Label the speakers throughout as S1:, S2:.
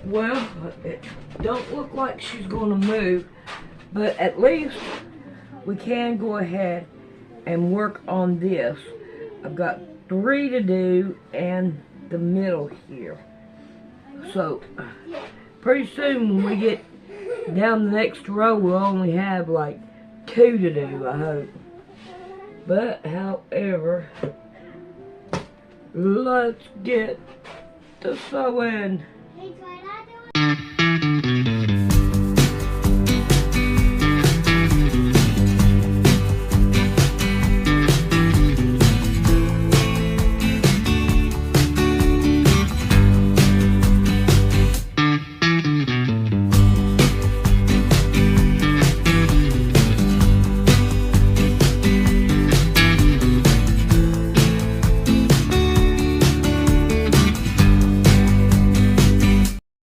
S1: Well, it don't look like she's going to move, but at least we can go ahead and work on this. I've got 3 to do and the middle here. So, pretty soon when we get down the next row, we'll only have like 2 to do, I hope. But, however, let's get to sewing.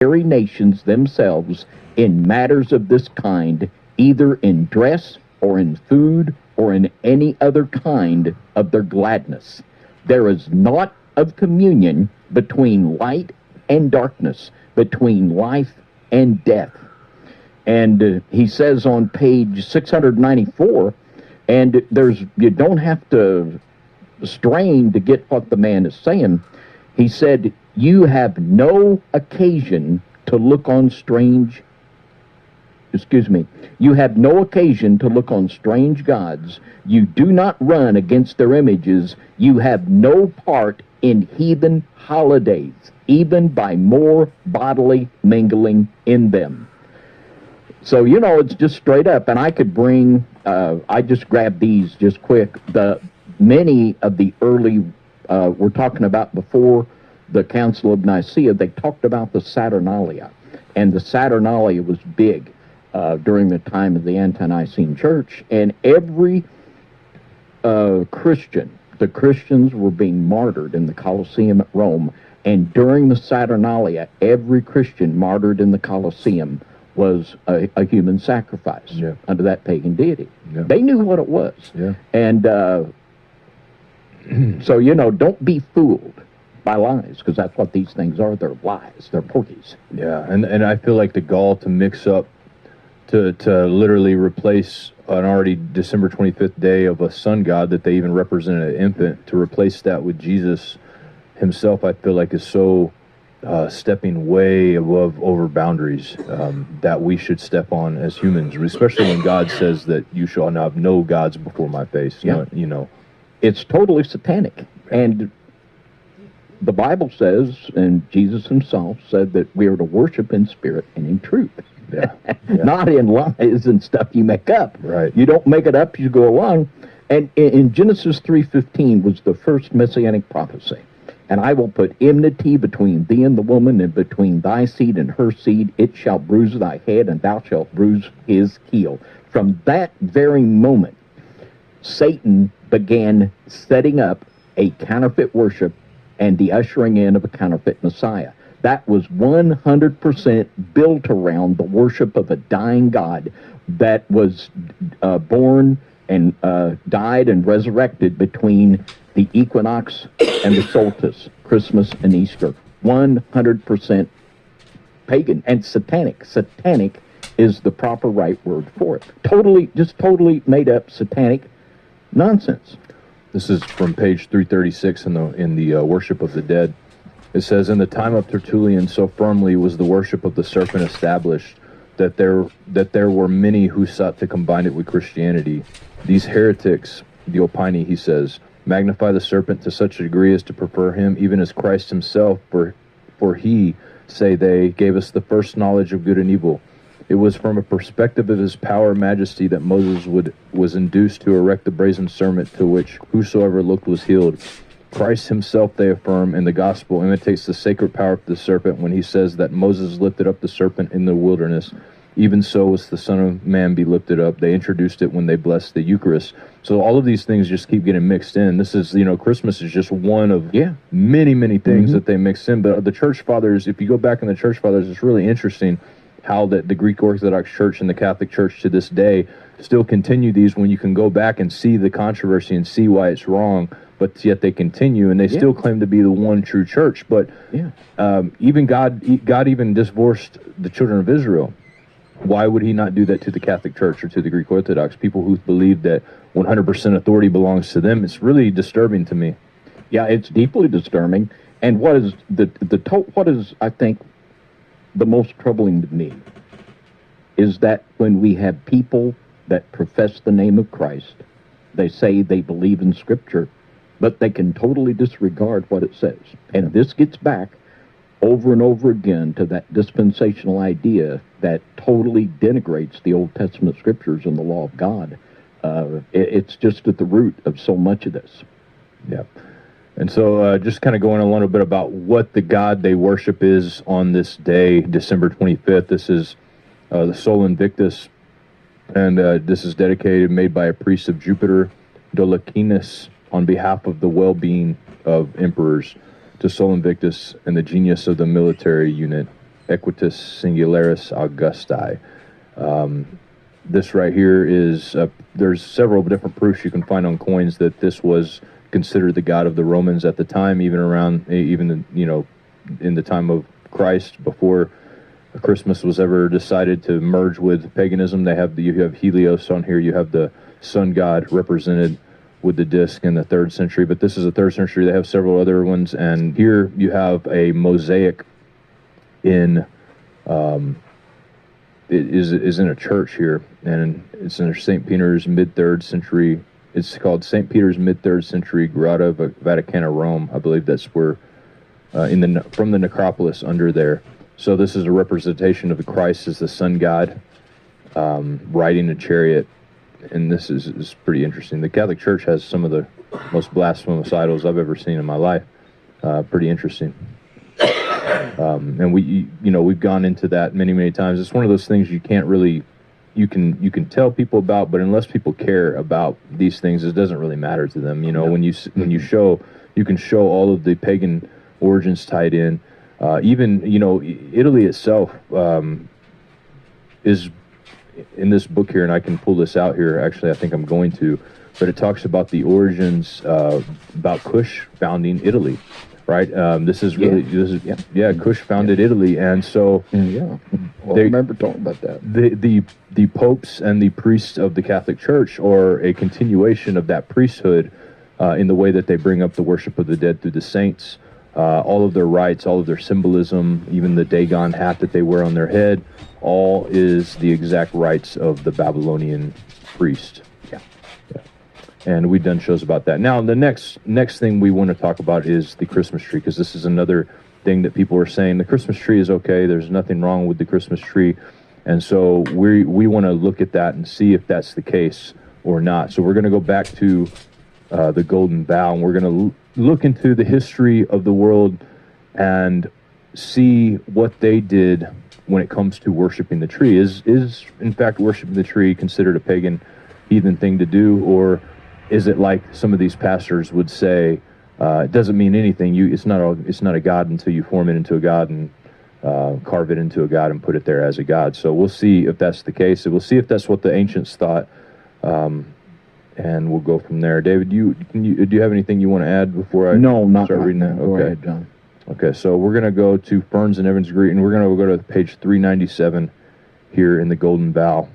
S2: Very nations themselves in matters of this kind, either in dress or in food or in any other kind of their gladness. There is naught of communion between light and darkness, between life and death. And he says on page 694, and you don't have to strain to get what the man is saying. He said, you have no occasion to look on strange, you have no occasion to look on strange gods. You do not run against their images. You have no part in heathen holidays, even by more bodily mingling in them. So, it's just straight up, and I could bring, I just grabbed these just quick, many of the early, we're talking about before the Council of Nicaea, they talked about the Saturnalia, and the Saturnalia was big during the time of the Ante-Nicene Church, and every Christian, the Christians were being martyred in the Colosseum at Rome, and during the Saturnalia, every Christian martyred in the Colosseum was a human sacrifice under that pagan deity. Yeah. They knew what it was. Yeah. And so, don't be fooled by lies, because that's what these things are. They're lies. They're porkies.
S3: Yeah, and I feel like the gall to mix up, to literally replace an already December 25th day of a sun god that they even represented an infant, to replace that with Jesus himself, I feel like is so stepping way above over boundaries that we should step on as humans, especially when God says that you shall have no gods before my face.
S2: Yeah. It's totally satanic. And the Bible says, and Jesus himself said, that we are to worship in spirit and in truth.
S3: Yeah.
S2: Not in lies and stuff you make up.
S3: Right.
S2: You don't make it up, you go along. And in Genesis 3:15 was the first messianic prophecy. And I will put enmity between thee and the woman, and between thy seed and her seed. It shall bruise thy head, and thou shalt bruise his heel. From that very moment, Satan began setting up a counterfeit worship and the ushering in of a counterfeit Messiah. That was 100% built around the worship of a dying God that was born and died and resurrected between the equinox and the solstice, Christmas and Easter. 100% pagan and satanic. Satanic is the proper right word for it. Totally made up satanic nonsense.
S3: This is from page 336 in the Worship of the Dead. It says, in the time of Tertullian, so firmly was the worship of the serpent established that there were many who sought to combine it with Christianity. These heretics, the Opini, he says, magnify the serpent to such a degree as to prefer him even as Christ himself, for he, say they, gave us the first knowledge of good and evil. It was from a perspective of his power and majesty that Moses was induced to erect the brazen serpent, to which whosoever looked was healed. Christ himself, they affirm, in the gospel imitates the sacred power of the serpent when he says that Moses lifted up the serpent in the wilderness. Even so was the Son of Man be lifted up. They introduced it when they blessed the Eucharist. So all of these things just keep getting mixed in. This is, Christmas is just one of many things that they mix in. But the Church Fathers, if you go back in the Church Fathers, it's really interesting how that the Greek Orthodox Church and the Catholic Church to this day still continue these, when you can go back and see the controversy and see why it's wrong. but yet they continue, and they still claim to be the one true church. But even God even divorced the children of Israel. Why would he not do that to the Catholic Church or to the Greek Orthodox? People who believe that 100% authority belongs to them. It's really disturbing to me.
S2: Yeah, it's deeply disturbing. And what is what is, I think, the most troubling to me is that when we have people that profess the name of Christ, they say they believe in Scripture, but they can totally disregard what it says. And this gets back over and over again to that dispensational idea that totally denigrates the Old Testament Scriptures and the law of God. It's just at the root of so much of this.
S3: Yeah. And so just kind of going a little bit about what the God they worship is on this day, December 25th. This is the Sol Invictus, and this is dedicated, made by a priest of Jupiter, Dolichinas, on behalf of the well-being of emperors, to Sol Invictus and the genius of the military unit, Equitus Singularis Augusti. This right here is, there's several different proofs you can find on coins that this was considered the god of the Romans at the time, even in the time of Christ, before Christmas was ever decided to merge with paganism. You have Helios on here. You have the sun god represented with the disc in the 3rd century, but this is the 3rd century. They have several other ones, and here you have a mosaic in it is in a church here, and it's in St. Peter's mid-3rd century. It's called St. Peter's mid-3rd century Grotta Vaticana, Rome. I believe that's where from the necropolis under there. So this is a representation of the Christ as the sun god riding a chariot, and this is pretty interesting. The Catholic Church has some of the most blasphemous idols I've ever seen in my life. Pretty interesting. And we've gone into that many times. It's one of those things you can't really, you can tell people about, but unless people care about these things, it doesn't really matter to them. When you can show all of the pagan origins tied in. Even Italy itself is in this book here, and I can pull this out here. Actually, I think I'm going to, but it talks about the origins about Kush founding Italy. Right. Kush founded Italy, and so
S2: I remember talking about that.
S3: The popes and the priests of the Catholic Church are a continuation of that priesthood in the way that they bring up the worship of the dead through the saints. All of their rites, all of their symbolism, even the Dagon hat that they wear on their head, all is the exact rites of the Babylonian priest. And we've done shows about that. Now, the next thing we want to talk about is the Christmas tree, because this is another thing that people are saying. The Christmas tree is okay. There's nothing wrong with the Christmas tree. And so we want to look at that and see if that's the case or not. So we're going to go back to the Golden Bough, and we're going to look into the history of the world and see what they did when it comes to worshiping the tree. Is in fact worshiping the tree considered a pagan, heathen thing to do, or is it like some of these pastors would say, it doesn't mean anything. It's not a god until you form it into a god and carve it into a god and put it there as a god. So we'll see if that's the case. We'll see if that's what the ancients thought, and we'll go from there. David, do you have anything you want to add before I start reading that?
S2: Go ahead, John.
S3: Okay, so we're going to go to Ferns and Evans Greet, and we're going to go to page 397 here in the Golden Bough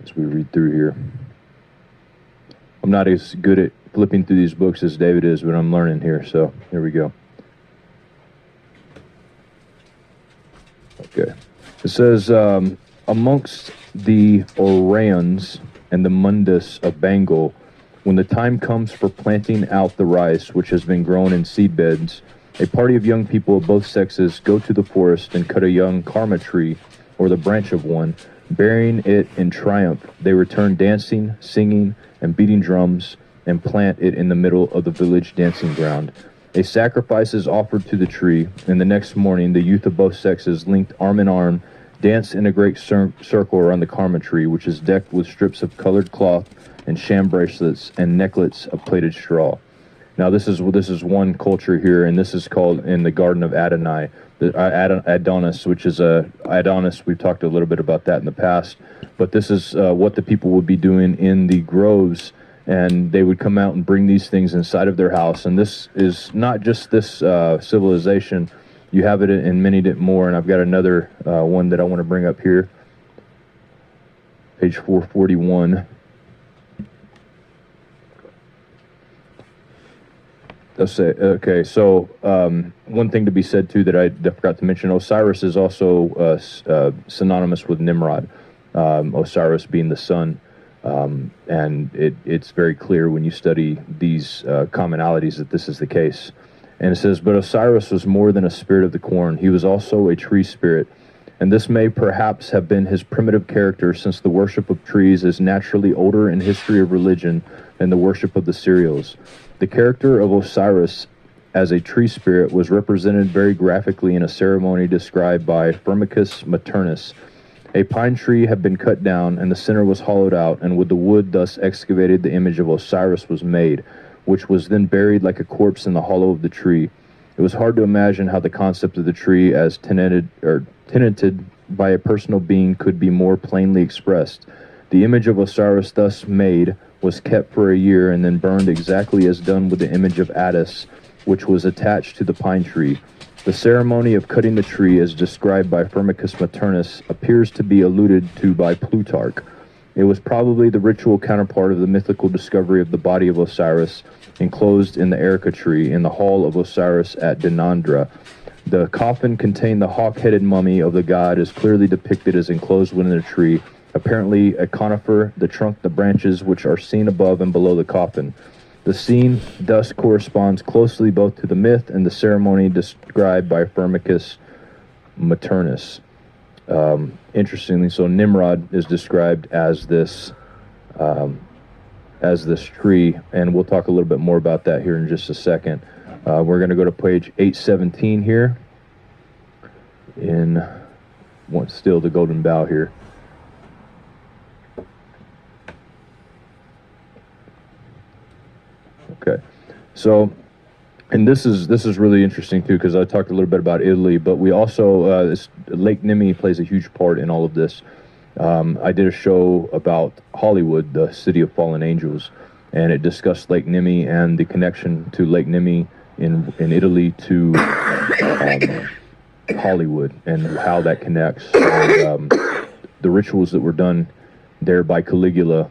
S3: as we read through here. I'm not as good at flipping through these books as David is, but I'm learning here, so here we go. Okay. It says, amongst the Orayans and the Mundus of Bengal, when the time comes for planting out the rice which has been grown in seed beds, a party of young people of both sexes go to the forest and cut a young karma tree, or the branch of one. Bearing it in triumph, they return dancing, singing, and beating drums, and plant it in the middle of the village dancing ground. A sacrifice is offered to the tree, and the next morning the youth of both sexes, linked arm in arm, dance in a great circle around the karma tree, which is decked with strips of colored cloth and sham bracelets and necklets of plaited straw. Now this is one culture here, and this is called in the Garden of Adonai, Adonis, which is Adonis. We've talked a little bit about that in the past, but this is what the people would be doing in the groves and they would come out and bring these things inside of their house. And this is not just this civilization. You have it in many more, and I've got another one that I want to bring up here. Page 441. Okay, so one thing to be said too that I forgot to mention, Osiris is also synonymous with Nimrod, Osiris being the sun, and it's very clear when you study these commonalities that this is the case. And it says, but Osiris was more than a spirit of the corn. He was also a tree spirit, and this may perhaps have been his primitive character, since the worship of trees is naturally older in history of religion than the worship of the cereals. The character of Osiris as a tree spirit was represented very graphically in a ceremony described by Firmicus Maternus. A pine tree had been cut down, and the center was hollowed out, and with the wood thus excavated, the image of Osiris was made, which was then buried like a corpse in the hollow of the tree. It was hard to imagine how the concept of the tree as tenanted by a personal being could be more plainly expressed. The image of Osiris thus made was kept for a year and then burned exactly as done with the image of Attis, which was attached to the pine tree. The ceremony of cutting the tree, as described by Firmicus Maternus, appears to be alluded to by Plutarch. It was probably the ritual counterpart of the mythical discovery of the body of Osiris, enclosed in the erica tree in the hall of Osiris at Denandra. The coffin contained the hawk-headed mummy of the god, as clearly depicted as enclosed within the tree, apparently a conifer, the trunk, the branches, which are seen above and below the coffin. The scene thus corresponds closely both to the myth and the ceremony described by Firmicus Maternus. Interestingly, so Nimrod is described as this tree, and we'll talk a little bit more about that here in just a second. We're going to go to page 817 here, in still the Golden Bough here. Okay, so, and this is really interesting too, because I talked a little bit about Italy, but we also Lake Nemi plays a huge part in all of this. I did a show about Hollywood, the city of fallen angels, and it discussed Lake Nemi and the connection to Lake Nemi in Italy to Hollywood and how that connects. And, the rituals that were done there by Caligula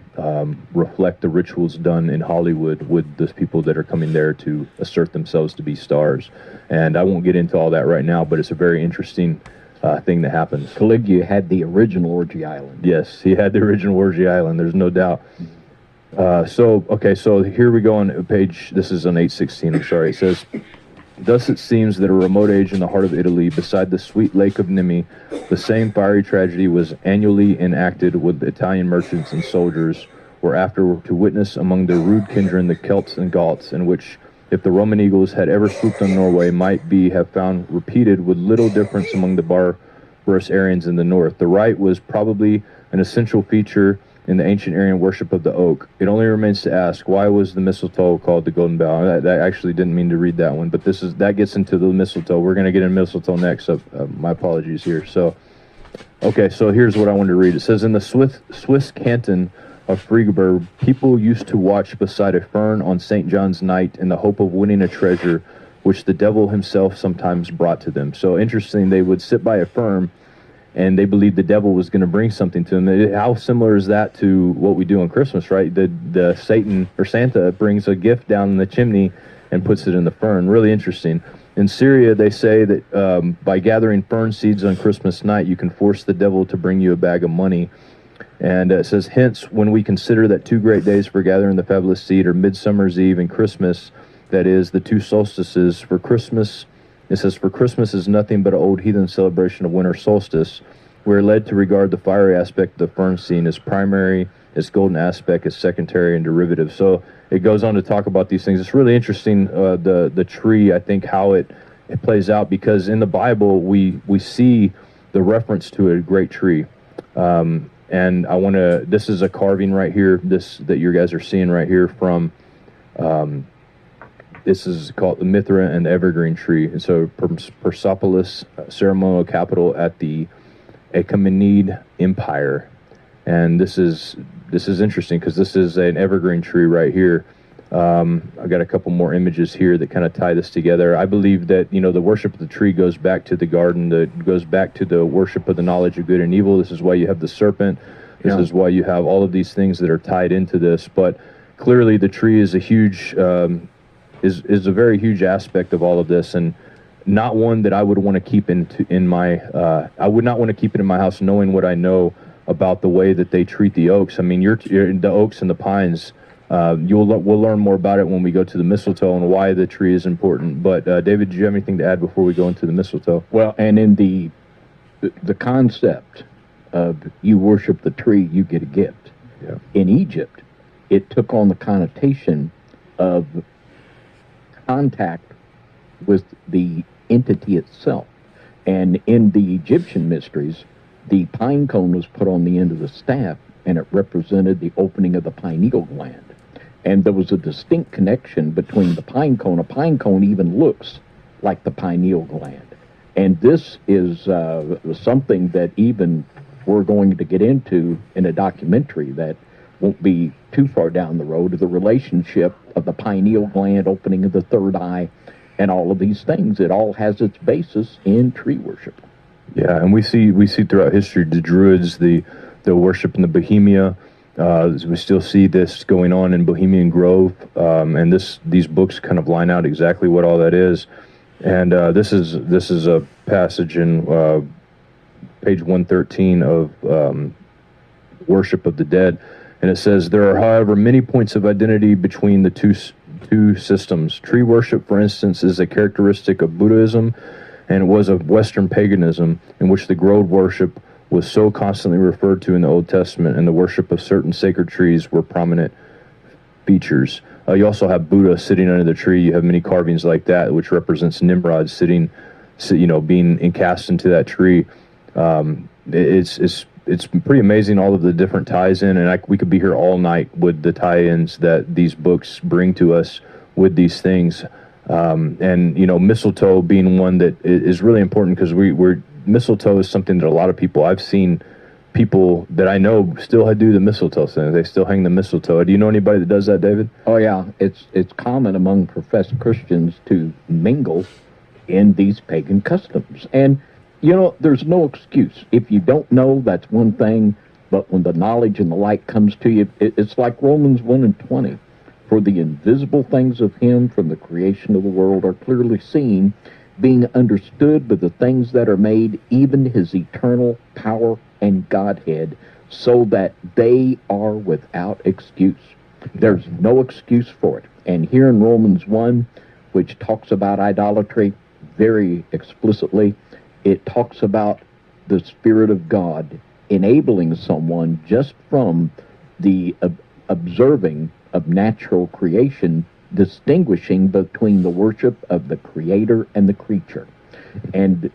S3: reflect the rituals done in Hollywood with the people that are coming there to assert themselves to be stars. And I won't get into all that right now, but it's a very interesting thing that happens.
S2: Caligula had the original Orgy Island.
S3: Yes, he had the original Orgy Island, there's no doubt. So here we go on page, this is on 816, I'm sorry. It says, thus it seems that a remote age in the heart of Italy, beside the sweet lake of Nemi, the same fiery tragedy was annually enacted with Italian merchants and soldiers, were after to witness among their rude kindred the Celts and Goths, in which, if the Roman eagles had ever swooped on Norway, might have found repeated with little difference among the barbarous Aryans in the north. The rite was probably an essential feature in the ancient Aryan worship of the oak. It only remains to ask, why was the mistletoe called the Golden Bough? I actually didn't mean to read that one, but that gets into the mistletoe. We're going to get into mistletoe next, so my apologies here. So, okay, so here's what I wanted to read. It says, in the Swiss canton of Freiburg, people used to watch beside a fern on St. John's night in the hope of winning a treasure, which the devil himself sometimes brought to them. So interesting, they would sit by a fern, and they believed the devil was going to bring something to them. How similar is that to what we do on Christmas, right? The Satan or Santa brings a gift down the chimney and puts it in the fern. Really interesting. In Syria, they say that by gathering fern seeds on Christmas night, you can force the devil to bring you a bag of money. And it says, hence, when we consider that two great days for gathering the fabulous seed are Midsummer's Eve and Christmas, that is, the two solstices, for Christmas, it says, for Christmas is nothing but an old heathen celebration of winter solstice. We're led to regard the fiery aspect of the fern scene as primary, its golden aspect as secondary and derivative. So it goes on to talk about these things. It's really interesting, the tree, I think, how it plays out, because in the Bible, we see the reference to a great tree. And I want to, this is a carving right here, that you guys are seeing right here from, this is called the Mithra and the Evergreen Tree. And so Persepolis, ceremonial capital at the Achaemenid Empire. And this is interesting because this is an evergreen tree right here. I've got a couple more images here that kind of tie this together. I believe that, the worship of the tree goes back to the garden, that goes back to the worship of the knowledge of good and evil. This is why you have the serpent. This is why you have all of these things that are tied into this. But clearly the tree is a huge, is a very huge aspect of all of this, and not one that I would want to keep in my, I would not want to keep it in my house knowing what I know about the way that they treat the oaks. I mean, the oaks and the pines, we'll learn more about it when we go to the mistletoe and why the tree is important. But David, do you have anything to add before we go into the mistletoe?
S2: Well, and in the concept of you worship the tree, you get a gift.
S3: Yeah.
S2: In Egypt, it took on the connotation of contact with the entity itself. And in the Egyptian mysteries, the pine cone was put on the end of the staff, and it represented the opening of the pineal gland. And there was a distinct connection between the pine cone. A pine cone even looks like the pineal gland. And this is something that even we're going to get into in a documentary that won't be too far down the road, the relationship of the pineal gland, opening of the third eye, and all of these things. It all has its basis in tree worship.
S3: Yeah, and we see throughout history the Druids, the worship in the Bohemia. We still see this going on in Bohemian Grove, and these books kind of line out exactly what all that is. And this is a passage in page 113 of Worship of the Dead, and it says, "There are, however, many points of identity between the two systems. Tree worship, for instance, is a characteristic of Buddhism, and it was of Western paganism, in which the grove worship was so constantly referred to in the Old Testament, and the worship of certain sacred trees were prominent features." You also have Buddha sitting under the tree. You have many carvings like that, which represents Nimrod being cast into that tree. It's pretty amazing, all of the different ties in, and we could be here all night with the tie-ins that these books bring to us with these things. And mistletoe being one that is really important, because mistletoe is something that a lot of people, I've seen people that I know still do the mistletoe thing. They still hang the mistletoe. Do you know anybody that does that, David?
S2: Oh yeah, it's common among professed Christians to mingle in these pagan customs. And there's no excuse. If you don't know, that's one thing, but when the knowledge and the light comes to you, it's like Romans 1:20. For the invisible things of him from the creation of the world are clearly seen, being understood by the things that are made, even his eternal power and Godhead, so that they are without excuse. There's no excuse for it. And here in Romans 1, which talks about idolatry very explicitly, it talks about the Spirit of God enabling someone just from the observing of natural creation, distinguishing between the worship of the Creator and the creature. And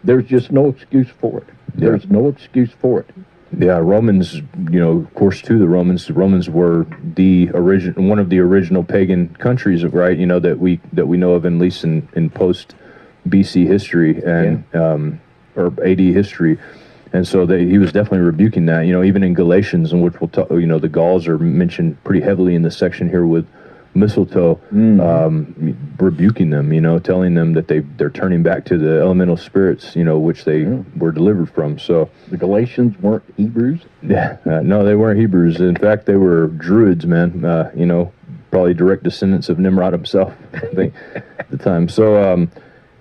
S2: there's just no excuse for it. There's no excuse for it.
S3: Yeah, Romans, of course, too, the Romans were one of the original pagan countries, right? That we know of, at least in post BC history and or AD history. And so he was definitely rebuking that. Even in Galatians, in which we'll talk, the Gauls are mentioned pretty heavily in this section here with mistletoe, rebuking them, telling them that they're turning back to the elemental spirits, which they were delivered from. So
S2: the Galatians weren't Hebrews?
S3: Yeah, no, they weren't Hebrews. In fact, they were Druids, man. Probably direct descendants of Nimrod himself, I think, at the time. So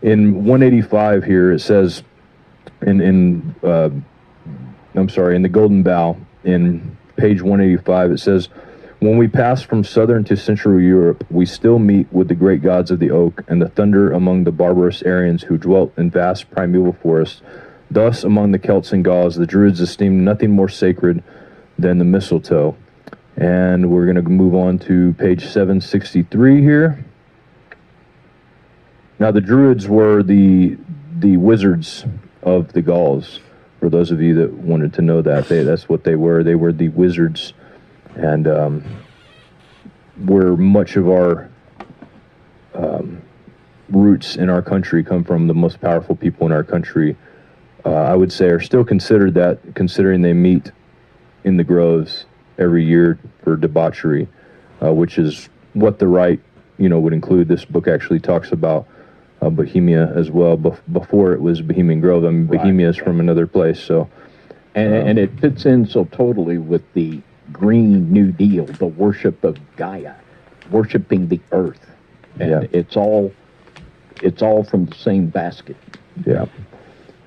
S3: in 185 here, it says, in the Golden Bough, in page 185, it says, "When we pass from southern to central Europe, we still meet with the great gods of the oak and the thunder among the barbarous Aryans who dwelt in vast primeval forests. Thus, among the Celts and Gauls, the Druids esteemed nothing more sacred than the mistletoe." And we're going to move on to page 763 here. Now, the Druids were the wizards of the Gauls. For those of you that wanted to know that's what they were. They were the wizards. And where much of our roots in our country come from, the most powerful people in our country, I would say, are still considered that, considering they meet in the groves every year for debauchery, which is what the rite, would include. This book actually talks about Bohemia as well. Before it was Bohemian Grove, I mean, Bohemia is from another place. So,
S2: and it fits in so totally with the Green New Deal, the worship of Gaia, worshiping the earth, and it's all from the same basket.
S3: Yeah.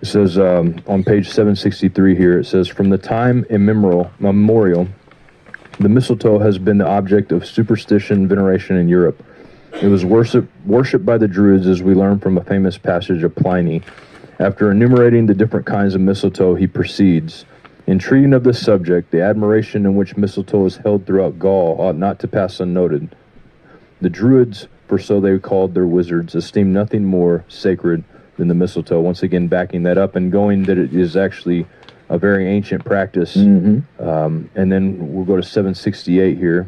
S3: It says on page 763 here, it says, from the time immemorial, the mistletoe has been the object of superstition and veneration in Europe. It was worshipped by the Druids, as we learn from a famous passage of Pliny. After enumerating the different kinds of mistletoe, he proceeds, in treating of this subject, the admiration in which mistletoe is held throughout Gaul ought not to pass unnoted. The Druids, for so they called their wizards, esteemed nothing more sacred than the mistletoe. Once again, backing that up and going that it is actually a very ancient practice. And then we'll go to 768 here.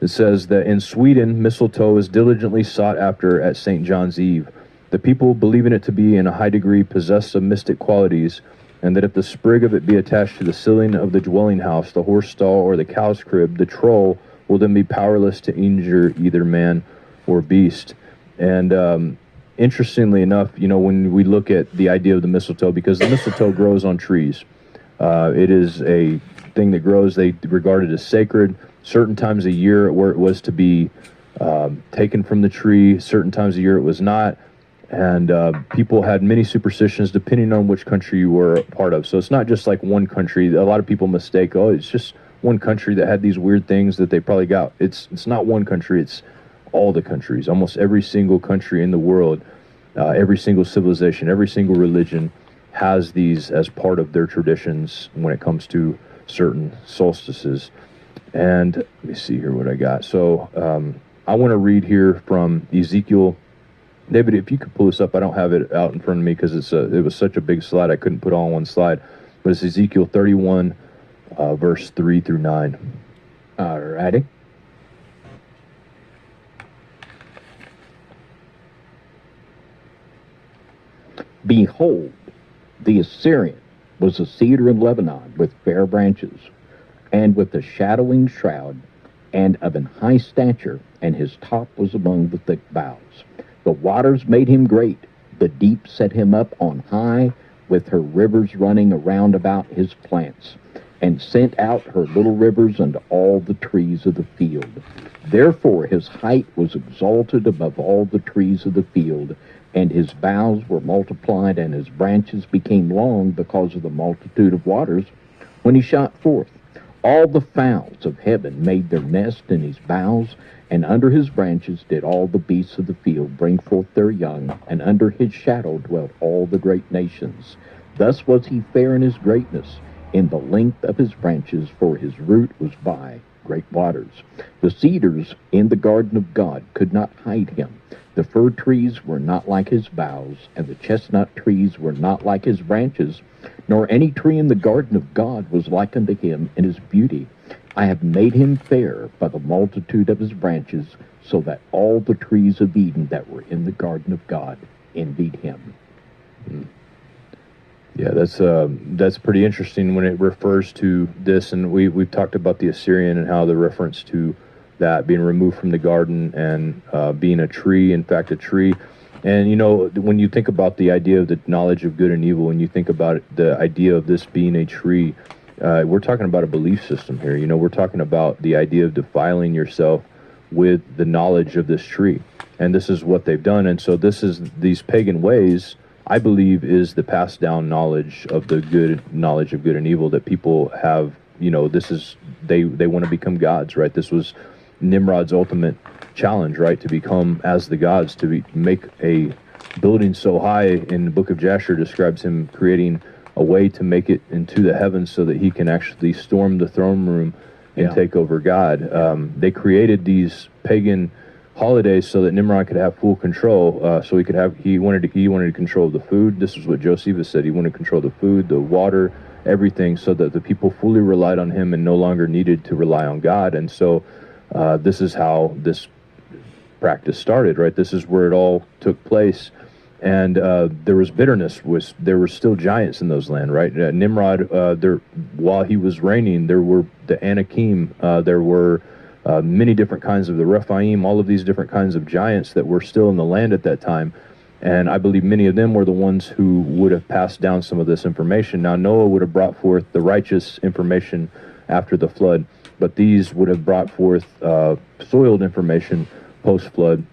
S3: It says that in Sweden, mistletoe is diligently sought after at St. John's Eve. The people, believing it to be in a high degree possessed of mystic qualities, and that if the sprig of it be attached to the ceiling of the dwelling house, the horse stall, or the cow's crib, the troll will then be powerless to injure either man or beast. And interestingly enough, when we look at the idea of the mistletoe, because the mistletoe grows on trees, it is a thing that grows. They regard it as sacred. Certain times a year where it was to be taken from the tree, certain times a year it was not. And people had many superstitions depending on which country you were a part of. So it's not just like one country. A lot of people mistake, it's just one country that had these weird things that they probably got. It's not one country, it's all the countries. Almost every single country in the world, every single civilization, every single religion has these as part of their traditions when it comes to certain solstices. And let me see here what I got. So I want to read here from Ezekiel. David, if you could pull this up, I don't have it out in front of me because it was such a big slide I couldn't put all on one slide. But it's Ezekiel 31, verse 3 through 9.
S2: All righty. Behold, the Assyrian was a cedar in Lebanon with fair branches, and with a shadowing shroud, and of an high stature, and his top was among the thick boughs. The waters made him great, the deep set him up on high, with her rivers running around about his plants, and sent out her little rivers unto all the trees of the field. Therefore his height was exalted above all the trees of the field, and his boughs were multiplied, and his branches became long because of the multitude of waters when he shot forth. All the fowls of heaven made their nest in his boughs, and under his branches did all the beasts of the field bring forth their young, and under his shadow dwelt all the great nations. Thus was he fair in his greatness, in the length of his branches, for his root was by great waters. The cedars in the garden of God could not hide him. The fir trees were not like his boughs, and the chestnut trees were not like his branches, nor any tree in the garden of God was like unto him in his beauty. I have made him fair by the multitude of his branches, so that all the trees of Eden that were in the garden of God envied him.
S3: Yeah, that's pretty interesting when it refers to this, and we've talked about the Assyrian and how the reference to that being removed from the garden and being a tree, in fact, a tree. And, when you think about the idea of the knowledge of good and evil, and you think about the idea of this being a tree, we're talking about a belief system here. We're talking about the idea of defiling yourself with the knowledge of this tree. And this is what they've done. And so these pagan ways, I believe, is the passed down knowledge of the knowledge of good and evil that people have. They want to become gods, right? This was Nimrod's ultimate challenge, right? To become as the gods, make a building so high. In the book of Jasher describes him creating a way to make it into the heavens so that he can actually storm the throne room and take over God. They created these pagan holidays so that Nimrod could have full control. So he wanted to control the food. This is what Josephus said. He wanted to control the food, the water, everything, so that the people fully relied on him and no longer needed to rely on God. And so this is how this practice started, right? This is where it all took place. and there was bitterness. There were still giants in those land, right? Nimrod, there while he was reigning, there were the Anakim, there were many different kinds of the Rephaim, all of these different kinds of giants that were still in the land at that time. And I believe many of them were the ones who would have passed down some of this information. Now, Noah would have brought forth the righteous information after the flood, but these would have brought forth soiled information post-flood,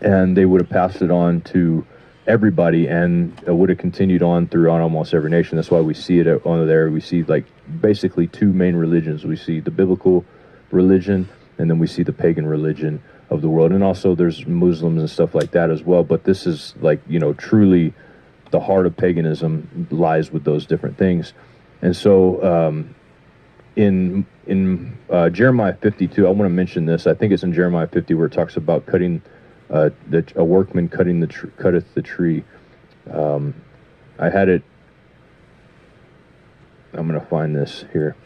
S3: and they would have passed it on to everybody, and it would have continued on throughout almost every nation. That's why we see it on there. We see like basically two main religions. We see the biblical religion, and then we see the pagan religion of the world, and also there's Muslims and stuff like that as well. But this is like, you know, truly the heart of paganism lies with those different things. And so in Jeremiah 52, I want to mention this. I think it's in Jeremiah 50 where it talks about cutting a workman cutteth the tree. I had it. I'm going to find this here.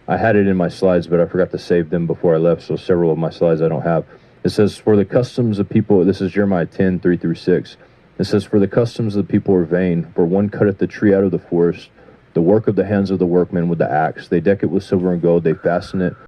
S3: I had it in my slides, but I forgot to save them before I left, so several of my slides I don't have. It says, for the customs of people, this is Jeremiah 10, 3 through 6. It says, for the customs of the people are vain, for one cutteth the tree out of the forest, the work of the hands of the workmen with the axe. They deck it with silver and gold, they fasten it